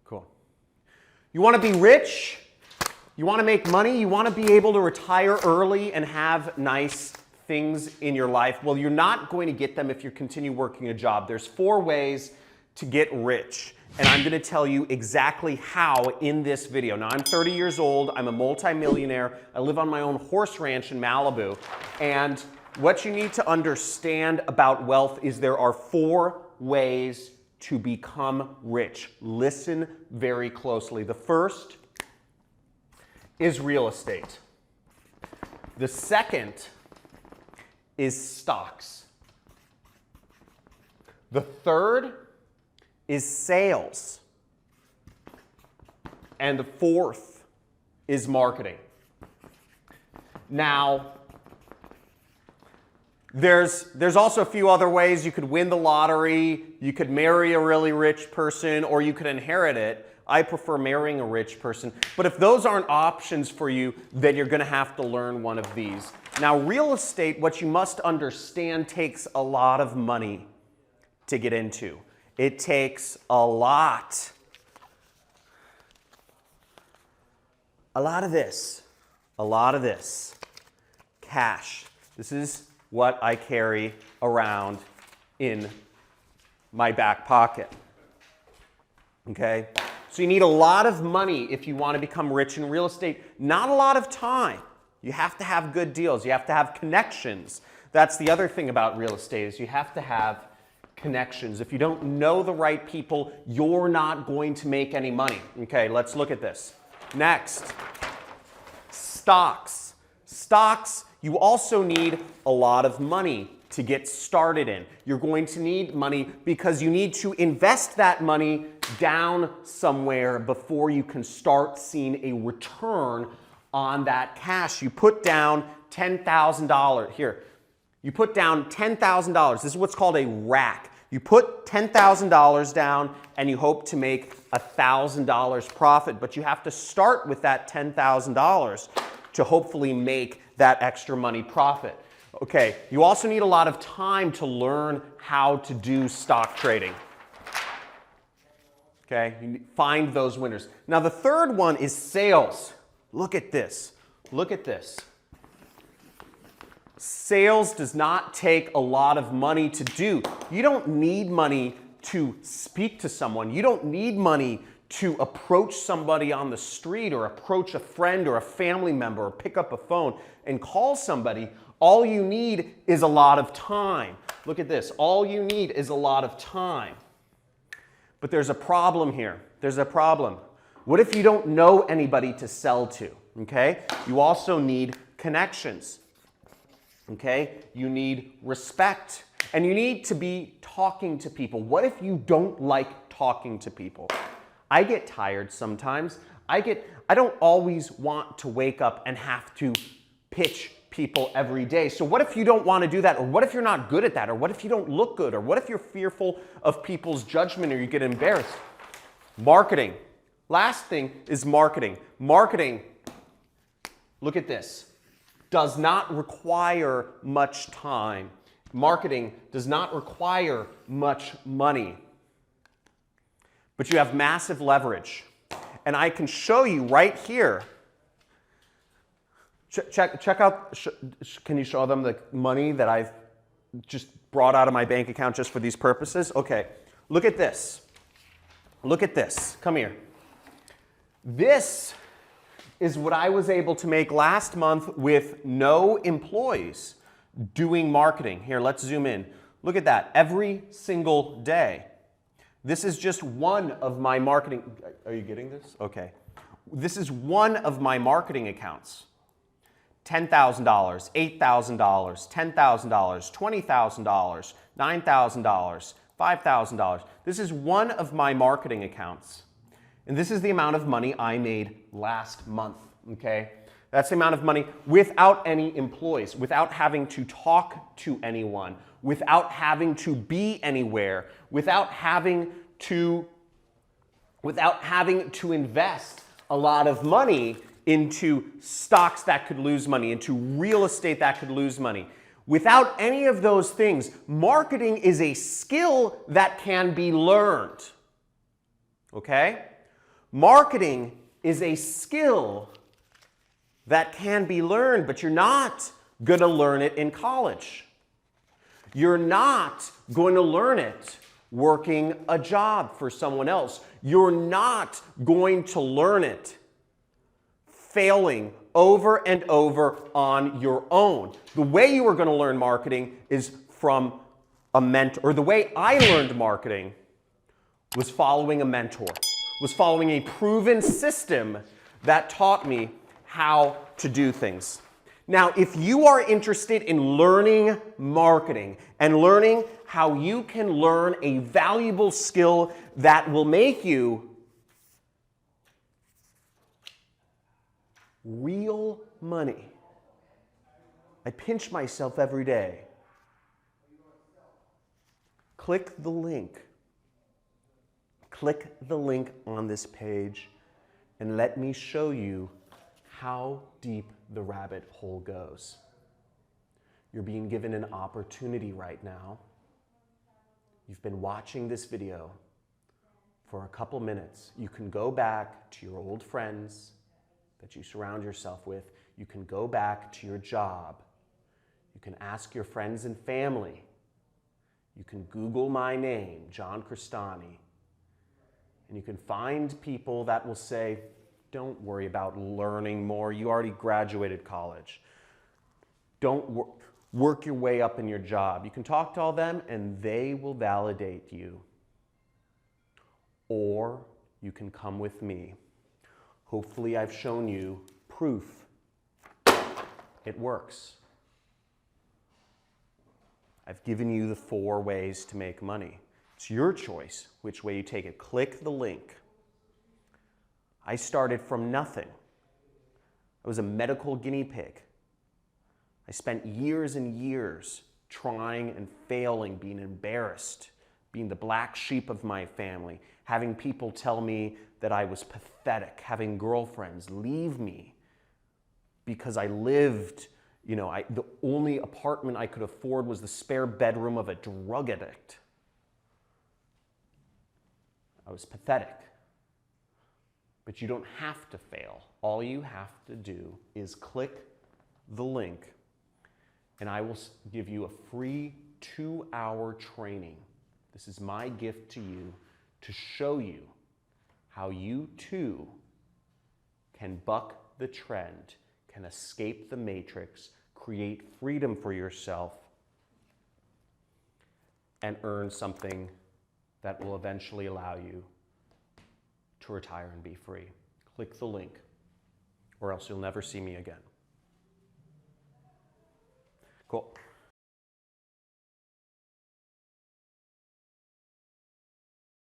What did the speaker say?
Cool. You want to be rich? You want to make money? You want to be able to retire early and have nice things in your life? Well, you're not going to get them if you continue working a job. There's 4 ways to get rich, and I'm going to tell you exactly how in this video. Now, I'm 30 years old. I'm a multi-millionaire. I live on my own horse ranch in Malibu, and what you need to understand about wealth is there are 4 ways to become rich. Listen very closely. The first is real estate. The second is stocks. The third is sales. And the fourth is marketing. Now, there's also a few other ways. You could win the lottery, you could marry a really rich person, or you could inherit it. I prefer marrying a rich person. But if those aren't options for you, then you're going to have to learn one of these. Now, real estate, what you must understand, takes a lot of money to get into. It takes a lot of this, cash. This is what I carry around in my back pocket. Okay? So you need a lot of money if you want to become rich in real estate. Not a lot of time. You have to have good deals. You have to have connections. That's the other thing about real estate is you have to have connections. If you don't know the right people, you're not going to make any money. Okay, let's look at this. Next, stocks. Stocks, you also need a lot of money to get started in. You're going to need money because you need to invest that money down somewhere before you can start seeing a return on that cash. You put down $10,000 here. You put down $10,000. This is what's called a rack. You put $10,000 down and you hope to make $1,000 profit, but you have to start with that $10,000 to hopefully make that extra money profit. Okay, you also need a lot of time to learn how to do stock trading. Okay, you find those winners. Now the third one is sales. Look at this. Look at this. Sales does not take a lot of money to do. You don't need money to speak to someone. You don't need money to approach somebody on the street or approach a friend or a family member or pick up a phone and call somebody. All you need is a lot of time. Look at this. All you need is a lot of time. But there's a problem here. There's a problem. What if you don't know anybody to sell to? Okay? You also need connections. Okay? You need respect. And you need to be talking to people. What if you don't like talking to people? I get tired sometimes. I don't always want to wake up and have to pitch people every day. So what if you don't want to do that? Or what if you're not good at that? Or what if you don't look good? Or what if you're fearful of people's judgment or you get embarrassed? Marketing. Last thing is marketing. Marketing, look at this, does not require much time. Marketing does not require much money. But you have massive leverage. And I can show you right here. Check out, can you show them the money that I've just brought out of my bank account just for these purposes? Okay, look at this. Look at this. Come here. This is what I was able to make last month with no employees doing marketing. Here, let's zoom in. Look at that. Every single day. This is just one of my marketing. Are you getting this? Okay. This is one of my marketing accounts. $10,000, $8,000, $10,000, $20,000, $9,000, $5,000. This is one of my marketing accounts. And this is the amount of money I made last month, okay? That's the amount of money without any employees, without having to talk to anyone, without having to be anywhere, without having to invest a lot of money into stocks that could lose money, into real estate that could lose money. Without any of those things, marketing is a skill that can be learned. Okay? Marketing is a skill that can be learned, but you're not going to learn it in college. You're not going to learn it working a job for someone else. You're not going to learn it failing over and over on your own. The way you are going to learn marketing is from a mentor, or the way I learned marketing was following a mentor, was following a proven system that taught me how to do things. Now, if you are interested in learning marketing and learning how you can learn a valuable skill that will make you real money, I pinch myself every day. Click the link. Click the link on this page and let me show you how deep the rabbit hole goes. You're being given an opportunity right now. You've been watching this video for a couple minutes. You can go back to your old friends that you surround yourself with. You can go back to your job. You can ask your friends and family. You can Google my name, John Cristani, and you can find people that will say, don't worry about learning more. You already graduated college. Don't work your way up in your job. You can talk to all them and they will validate you. Or you can come with me. Hopefully I've shown you proof it works. I've given you the 4 ways to make money. It's your choice which way you take it. Click the link. I started from nothing. I was a medical guinea pig. I spent years and years trying and failing, being embarrassed, being the black sheep of my family, having people tell me that I was pathetic, having girlfriends leave me because I lived, the only apartment I could afford was the spare bedroom of a drug addict. I was pathetic. But you don't have to fail. All you have to do is click the link and I will give you a free 2-hour training. This is my gift to you to show you how you too can buck the trend, can escape the matrix, create freedom for yourself, and earn something that will eventually allow you to retire and be free. Click the link, or else you'll never see me again. Cool.